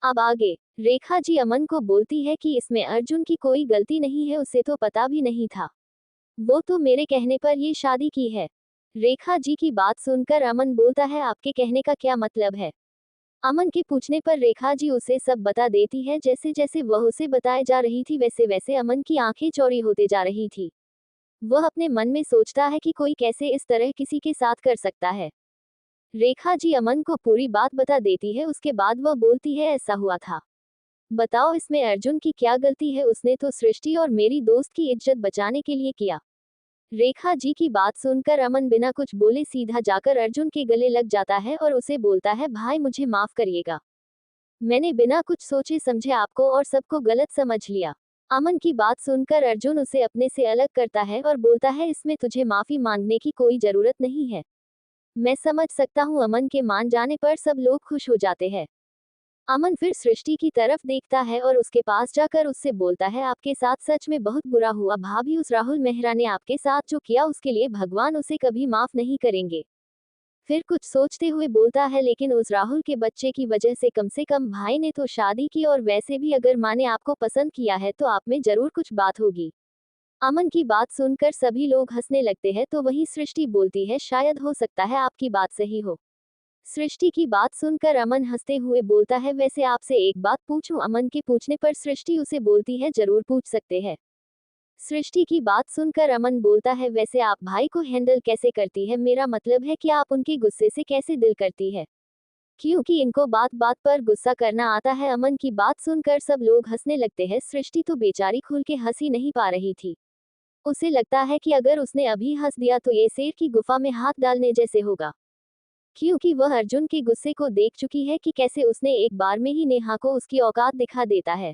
अब आगे रेखा जी अमन को बोलती है कि इसमें अर्जुन की कोई गलती नहीं है, उसे तो पता भी नहीं था। वो तो मेरे कहने पर ये शादी की है। रेखा जी की बात सुनकर अमन बोलता है, आपके कहने का क्या मतलब है? अमन के पूछने पर रेखा जी उसे सब बता देती है। जैसे जैसे वह उसे बताए जा रही थी वैसे वैसे अमन की आंखें चौड़ी होते जा रही थी। वह अपने मन में सोचता है कि कोई कैसे इस तरह किसी के साथ कर सकता है। रेखा जी अमन को पूरी बात बता देती है। उसके बाद वह बोलती है, ऐसा हुआ था। बताओ इसमें अर्जुन की क्या गलती है? उसने तो सृष्टि और मेरी दोस्त की इज्जत बचाने के लिए किया। रेखा जी की बात सुनकर अमन बिना कुछ बोले सीधा जाकर अर्जुन के गले लग जाता है और उसे बोलता है, भाई मुझे माफ करिएगा। मैंने बिना कुछ सोचे समझे आपको और सबको गलत समझ लिया। अमन की बात सुनकर अर्जुन उसे अपने से अलग करता है और बोलता है, इसमें तुझे माफी मांगने की कोई जरूरत नहीं है। मैं समझ सकता हूँ। अमन के मान जाने पर सब लोग खुश हो जाते हैं। अमन फिर सृष्टि की तरफ देखता है और उसके पास जाकर उससे बोलता है, आपके साथ सच में बहुत बुरा हुआ भाभी। उस राहुल मेहरा ने आपके साथ जो किया उसके लिए भगवान उसे कभी माफ नहीं करेंगे। फिर कुछ सोचते हुए बोलता है, लेकिन उस राहुल के बच्चे की वजह से कम भाई ने तो शादी की, और वैसे भी अगर माँ ने आपको पसंद किया है तो आप में जरूर कुछ बात होगी। अमन की बात सुनकर सभी लोग हंसने लगते हैं तो वहीं सृष्टि बोलती है, शायद हो सकता है आपकी बात सही हो। सृष्टि की बात सुनकर अमन हंसते हुए बोलता है, वैसे आपसे एक बात पूछूं? अमन के पूछने पर सृष्टि उसे बोलती है, जरूर पूछ सकते हैं। सृष्टि की बात सुनकर अमन बोलता है, वैसे आप भाई को हैंडल कैसे करती है? मेरा मतलब है कि आप उनके गुस्से से कैसे डील करती है? क्योंकि इनको बात बात पर गुस्सा करना आता है। अमन की बात सुनकर सब लोग हंसने लगते हैं। सृष्टि तो बेचारी खुल के हंस ही नहीं पा रही थी। उसे लगता है कि अगर उसने अभी हंस दिया तो ये शेर की गुफा में हाथ डालने जैसे होगा। क्योंकि वह अर्जुन के गुस्से को देख चुकी है कि कैसे उसने एक बार में ही नेहा को उसकी औकात दिखा देता है।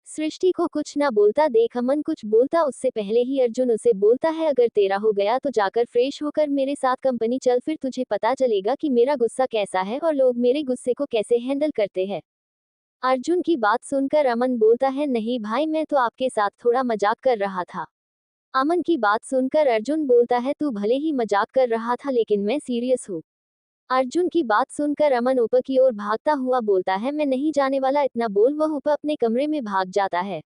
सृष्टि को कुछ ना बोलता देख अमन कुछ बोलता उससे पहले ही अर्जुन उसे बोलता है, अगर तेरा हो गया तो जाकर फ्रेश होकर मेरे साथ कंपनी चल, फिर तुझे पता चलेगा कि मेरा गुस्सा कैसा है और लोग मेरे गुस्से को कैसे हैंडल करते हैं। अर्जुन की बात सुनकर अमन बोलता है, नहीं भाई, मैं तो आपके साथ थोड़ा मजाक कर रहा था। अमन की बात सुनकर अर्जुन बोलता है, तू भले ही मजाक कर रहा था लेकिन मैं सीरियस हूँ। अर्जुन की बात सुनकर अमन ऊपर की ओर भागता हुआ बोलता है, मैं नहीं जाने वाला। इतना बोल वह ऊपर अपने कमरे में भाग जाता है।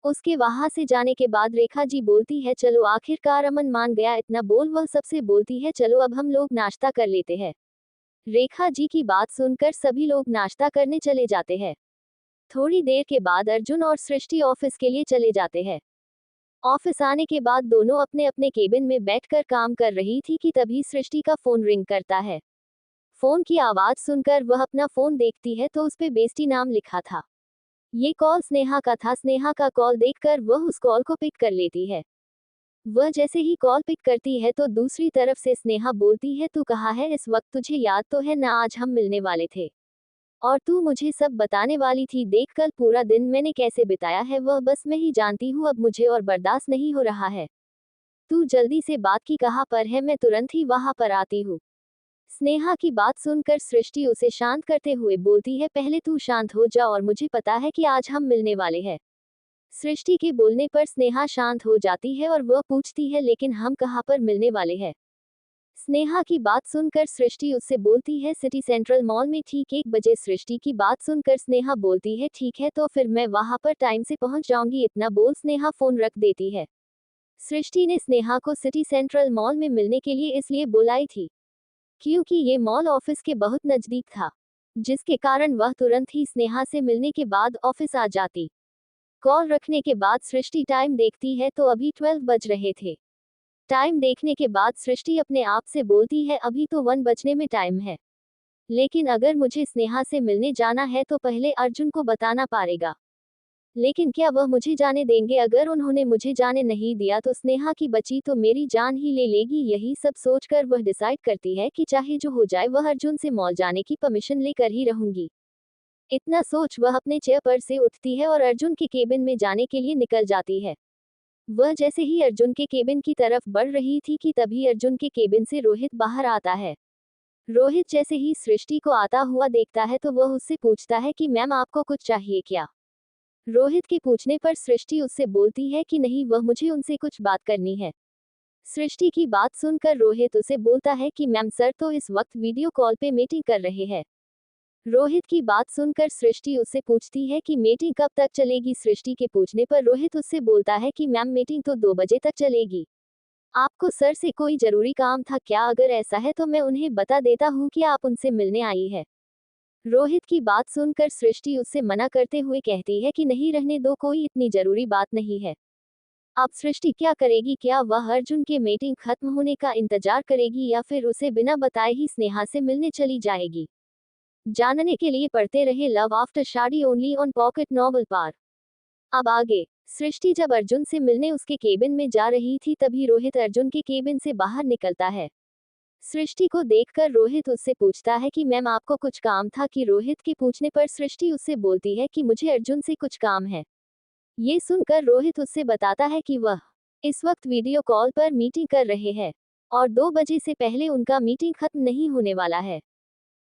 उसके वहां से जाने के बाद रेखा जी बोलती है, चलो आखिरकार अमन मान गया। इतना बोल वह सबसे बोलती है, चलो अब हम लोग नाश्ता कर लेते हैं। रेखा जी की बात सुनकर सभी लोग नाश्ता करने चले जाते हैं। थोड़ी देर के बाद अर्जुन और सृष्टि ऑफिस के लिए चले जाते हैं। ऑफिस आने के बाद दोनों अपने अपने केबिन में बैठकर काम कर रही थी कि तभी सृष्टि का फोन रिंग करता है। फोन की आवाज सुनकर वह अपना फोन देखती है तो उस पे बेस्टी नाम लिखा था। ये कॉल स्नेहा का था। स्नेहा का कॉल देखकर वह उस कॉल को पिक कर लेती है। वह जैसे ही कॉल पिक करती है तो दूसरी तरफ से स्नेहा बोलती है, तू कहाँ है इस वक्त? तुझे याद तो है ना आज हम मिलने वाले थे और तू मुझे सब बताने वाली थी। देख कल पूरा दिन मैंने कैसे बिताया है वह बस मैं ही जानती हूँ। अब मुझे और बर्दाश्त नहीं हो रहा है। तू जल्दी से बात की कहाँ पर है? मैं तुरंत ही वहां पर आती हूँ। स्नेहा की बात सुनकर सृष्टि उसे शांत करते हुए बोलती है, पहले तू शांत हो जा और मुझे पता है कि आज हम मिलने वाले हैं। सृष्टि के बोलने पर स्नेहा शांत हो जाती है और वह पूछती है, लेकिन हम कहाँ पर मिलने वाले हैं? स्नेहा की बात सुनकर सृष्टि उससे बोलती है, सिटी सेंट्रल मॉल में ठीक 1 बजे। सृष्टि की बात सुनकर स्नेहा बोलती है, ठीक है तो फिर मैं वहां पर टाइम से पहुंच जाऊंगी। इतना बोल स्नेहा फोन रख देती है। सृष्टि ने स्नेहा को सिटी सेंट्रल मॉल में मिलने के लिए इसलिए बुलाई थी क्योंकि ये मॉल ऑफिस के बहुत नजदीक था, जिसके कारण वह तुरंत ही स्नेहा से मिलने के बाद ऑफिस आ जाती। कॉल रखने के बाद सृष्टि टाइम देखती है तो अभी 12 बज रहे थे। टाइम देखने के बाद सृष्टि अपने आप से बोलती है, अभी तो 1 बजने में टाइम है, लेकिन अगर मुझे स्नेहा से मिलने जाना है तो पहले अर्जुन को बताना पड़ेगा। लेकिन क्या वह मुझे जाने देंगे? अगर उन्होंने मुझे जाने नहीं दिया तो स्नेहा की बच्ची तो मेरी जान ही ले लेगी। यही सब सोचकर वह डिसाइड करती है कि चाहे जो हो जाए वह अर्जुन से मॉल जाने की परमिशन लेकर ही रहूंगी। इतना सोच वह अपने चेयर पर से उठती है और अर्जुन के केबिन में जाने के लिए निकल जाती है। वह जैसे ही अर्जुन के केबिन की तरफ बढ़ रही थी कि तभी अर्जुन के केबिन से रोहित बाहर आता है। रोहित जैसे ही सृष्टि को आता हुआ देखता है तो वह उससे पूछता है कि मैम आपको कुछ चाहिए क्या? रोहित के पूछने पर सृष्टि उससे बोलती है कि नहीं, वह मुझे उनसे कुछ बात करनी है। सृष्टि की बात सुनकर रोहित उसे बोलता है कि मैम सर तो इस वक्त वीडियो कॉल पे मीटिंग कर रहे हैं। रोहित की बात सुनकर सृष्टि उससे पूछती है कि मीटिंग कब तक चलेगी। सृष्टि के पूछने पर रोहित उससे बोलता है कि मैम मीटिंग तो 2 बजे तक चलेगी। आपको सर से कोई जरूरी काम था क्या? अगर ऐसा है तो मैं उन्हें बता देता हूँ कि आप उनसे मिलने आई है। रोहित की बात सुनकर सृष्टि उससे मना करते हुए कहती है कि नहीं, रहने दो, कोई इतनी जरूरी बात नहीं है। अब सृष्टि क्या करेगी? क्या वह अर्जुन के मीटिंग खत्म होने का इंतजार करेगी या फिर उसे बिना बताए ही स्नेहा से मिलने चली जाएगी? जानने के लिए पढ़ते रहे लव आफ्टर शादी ओनली ऑन पॉकेट नॉवल पार। अब आगे। सृष्टि जब अर्जुन से मिलने उसके केबिन में जा रही थी तभी रोहित अर्जुन के केबिन से बाहर निकलता है। सृष्टि को देखकर रोहित उससे पूछता है कि मैम आपको कुछ काम था कि? रोहित के पूछने पर सृष्टि उससे बोलती है कि मुझे अर्जुन से कुछ काम है। ये सुनकर रोहित उससे बताता है कि वह इस वक्त वीडियो कॉल पर मीटिंग कर रहे हैं और 2 बजे से पहले उनका मीटिंग खत्म नहीं होने वाला है।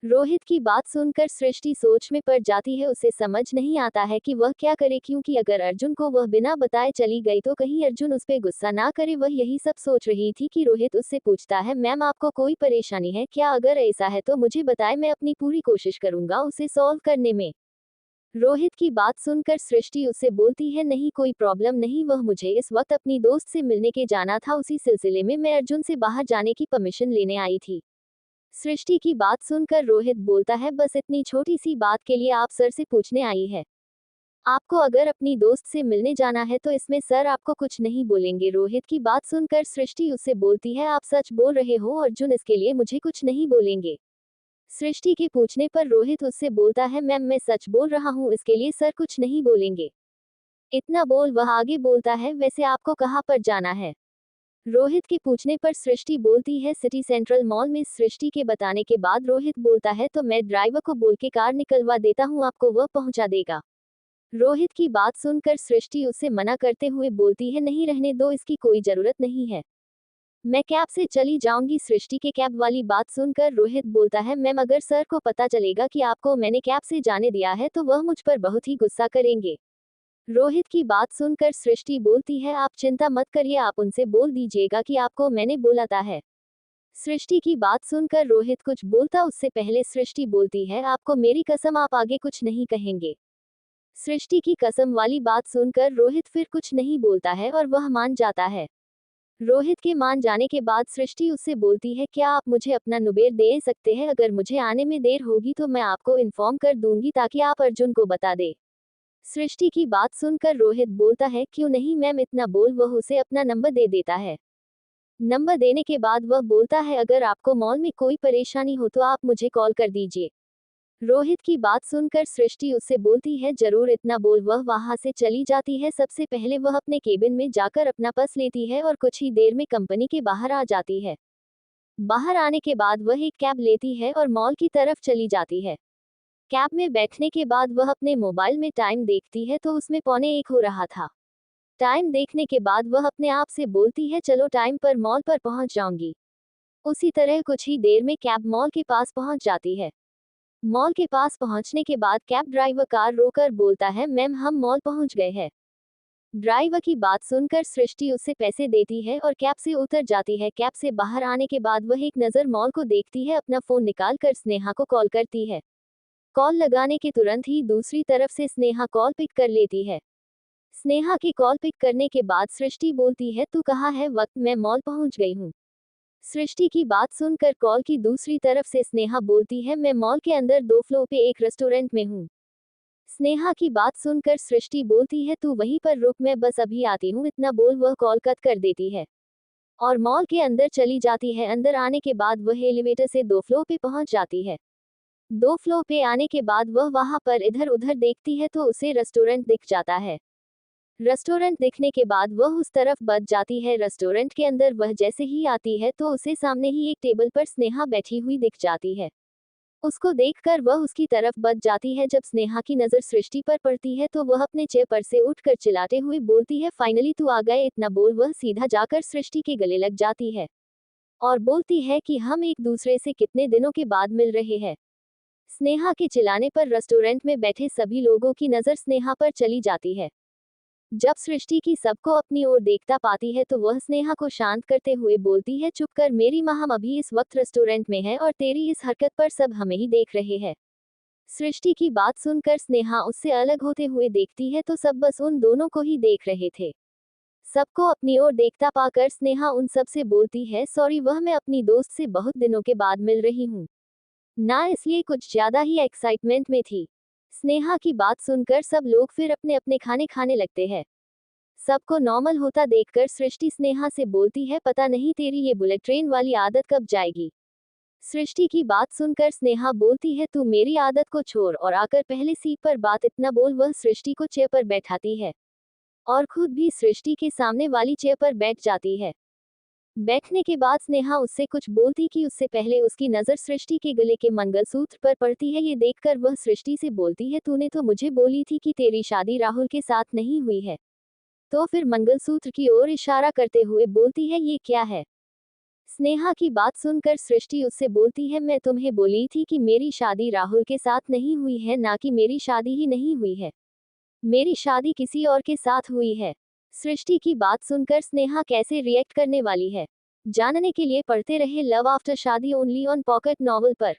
रोहित की बात सुनकर सृष्टि सोच में पड़ जाती है। उसे समझ नहीं आता है कि वह क्या करे, क्योंकि अगर अर्जुन को वह बिना बताए चली गई तो कहीं अर्जुन उस पे गुस्सा ना करे। वह यही सब सोच रही थी कि रोहित उससे पूछता है मैम आपको कोई परेशानी है क्या? अगर ऐसा है तो मुझे बताएं, मैं अपनी पूरी कोशिश करूंगा उसे सॉल्व करने में। रोहित की बात सुनकर सृष्टि उससे बोलती है नहीं, कोई प्रॉब्लम नहीं, वह मुझे इस वक्त अपनी दोस्त से मिलने के जाना था, उसी सिलसिले में मैं अर्जुन से बाहर जाने की परमिशन लेने आई थी। सृष्टि की बात सुनकर रोहित बोलता है बस इतनी छोटी सी बात के लिए आप सर से पूछने आई है? आपको अगर अपनी दोस्त से मिलने जाना है तो इसमें सर आपको कुछ नहीं बोलेंगे। रोहित की बात सुनकर सृष्टि उससे बोलती है आप सच बोल रहे हो अर्जुन, इसके लिए मुझे कुछ नहीं बोलेंगे। सृष्टि के पूछने पर रोहित उससे बोलता है मैम मैं सच बोल रहा हूँ, इसके लिए सर कुछ नहीं बोलेंगे। इतना बोल वह आगे बोलता है वैसे आपको कहाँ पर जाना है? रोहित के पूछने पर सृष्टि बोलती है सिटी सेंट्रल मॉल में। सृष्टि के बताने के बाद रोहित बोलता है तो मैं ड्राइवर को बोल के कार निकलवा देता हूँ, आपको वह पहुंचा देगा। रोहित की बात सुनकर सृष्टि उससे मना करते हुए बोलती है नहीं, रहने दो, इसकी कोई जरूरत नहीं है, मैं कैब से चली जाऊंगी। सृष्टि के कैब वाली बात सुनकर रोहित बोलता है मैम अगर सर को पता चलेगा कि आपको मैंने कैब से जाने दिया है तो वह मुझ पर बहुत ही गुस्सा करेंगे। रोहित की बात सुनकर सृष्टि बोलती है आप चिंता मत करिए, आप उनसे बोल दीजिएगा कि आपको मैंने बोला था है। सृष्टि की बात सुनकर रोहित कुछ बोलता उससे पहले सृष्टि बोलती है आपको मेरी कसम, आप आगे कुछ नहीं कहेंगे। सृष्टि की कसम वाली बात सुनकर रोहित फिर कुछ नहीं बोलता है और वह मान जाता है। रोहित के मान जाने के बाद सृष्टि उससे बोलती है क्या आप मुझे अपना नुबेर दे सकते हैं? अगर मुझे आने में देर होगी तो मैं आपको इन्फॉर्म कर दूंगी ताकि आप अर्जुन को बता दे। सृष्टि की बात सुनकर रोहित बोलता है क्यों नहीं मैम, इतना बोल वह उसे अपना नंबर दे देता है। नंबर देने के बाद वह बोलता है अगर आपको मॉल में कोई परेशानी हो तो आप मुझे कॉल कर दीजिए। रोहित की बात सुनकर सृष्टि उससे बोलती है जरूर, इतना बोल वह वहां से चली जाती है। सबसे पहले वह अपने केबिन में जाकर अपना पर्स लेती है और कुछ ही देर में कंपनी के बाहर आ जाती है। बाहर आने के बाद वह एक कैब लेती है और मॉल की तरफ चली जाती है। कैब में बैठने के बाद वह अपने मोबाइल में टाइम देखती है तो उसमें 1:45 हो रहा था। टाइम देखने के बाद वह अपने आप से बोलती है चलो टाइम पर मॉल पर पहुंच जाऊंगी। उसी तरह कुछ ही देर में कैब मॉल के पास पहुंच जाती है। मॉल के पास पहुंचने के बाद कैब ड्राइवर कार रोकर बोलता है मैम हम मॉल पहुंच गए हैं। ड्राइवर की बात सुनकर सृष्टि उससे पैसे देती है और कैब से उतर जाती है। कैब से बाहर आने के बाद वह एक नज़र मॉल को देखती है, अपना फोन निकाल कर स्नेहा को कॉल करती है। कॉल लगाने के तुरंत ही दूसरी तरफ से स्नेहा कॉल पिक कर लेती है। स्नेहा की कॉल पिक करने के बाद सृष्टि बोलती है तू कहाँ है? वक्त मैं मॉल पहुंच गई हूँ। सृष्टि की बात सुनकर कॉल की दूसरी तरफ से स्नेहा बोलती है मैं मॉल के अंदर 2 फ्लोर पे एक रेस्टोरेंट में हूँ। स्नेहा की बात सुनकर सृष्टि बोलती है तू वहीं पर रुक, मैं बस अभी आती हूँ। इतना बोल वह कॉल कट कर देती है और मॉल के अंदर चली जाती है। अंदर आने के बाद वह एलिवेटर से 2 फ्लोर पे पहुंच जाती है। 2 फ्लोर पे आने के बाद वह वहां पर इधर उधर देखती है तो उसे रेस्टोरेंट दिख जाता है। रेस्टोरेंट दिखने के बाद वह उस तरफ बढ़ जाती है। रेस्टोरेंट के अंदर वह जैसे ही आती है तो उसे सामने ही एक टेबल पर स्नेहा बैठी हुई दिख जाती है। उसको देखकर वह उसकी तरफ बढ़ जाती है। जब स्नेहा की नज़र सृष्टि पर पड़ती है तो वह अपने चेयर पर से उठकर चिल्लाते हुए बोलती है फाइनली तू आ गए। इतना बोल वह सीधा जाकर सृष्टि के गले लग जाती है और बोलती है कि हम एक दूसरे से कितने दिनों के बाद मिल रहे हैं। स्नेहा के चिल्लाने पर रेस्टोरेंट में बैठे सभी लोगों की नज़र स्नेहा पर चली जाती है। जब सृष्टि की सबको अपनी ओर देखता पाती है तो वह स्नेहा को शांत करते हुए बोलती है चुप कर मेरी माँ, हम अभी इस वक्त रेस्टोरेंट में हैं और तेरी इस हरकत पर सब हमें ही देख रहे हैं। सृष्टि की बात सुनकर स्नेहा उससे अलग होते हुए देखती है तो सब बस उन दोनों को ही देख रहे थे। सबको अपनी ओर देखता पाकर स्नेहा उन सब से बोलती है, सॉरी, वह मैं अपनी दोस्त से बहुत दिनों के बाद मिल रही हूँ ना, इसलिए कुछ ज्यादा ही एक्साइटमेंट में थी। स्नेहा की बात सुनकर सब लोग फिर अपने अपने खाने खाने लगते हैं। सबको नॉर्मल होता देखकर सृष्टि स्नेहा से बोलती है, पता नहीं तेरी ये बुलेट ट्रेन वाली आदत कब जाएगी। सृष्टि की बात सुनकर स्नेहा बोलती है, तू मेरी आदत को छोड़ और आकर पहले सीट पर बात इतना बोल। वह सृष्टि को चेयर पर बैठाती है और खुद भी सृष्टि के सामने वाली चेयर पर बैठ जाती है। बैठने के बाद स्नेहा उससे कुछ बोलती कि उससे पहले उसकी नजर सृष्टि के गले के मंगलसूत्र पर पड़ती है। ये देखकर वह सृष्टि से बोलती है, तूने तो मुझे बोली थी कि तेरी शादी राहुल के साथ नहीं हुई है। तो फिर मंगलसूत्र की ओर इशारा करते हुए बोलती है, ये क्या है। स्नेहा की बात सुनकर सृष्टि उससे बोलती है, मैं तुम्हें बोली थी कि मेरी शादी राहुल के साथ नहीं हुई है, ना कि मेरी शादी ही नहीं हुई है। मेरी शादी किसी और के साथ हुई है। सृष्टि की बात सुनकर स्नेहा कैसे रिएक्ट करने वाली है, जानने के लिए पढ़ते रहे लव आफ्टर शादी ओनली ऑन पॉकेट नॉवल पर।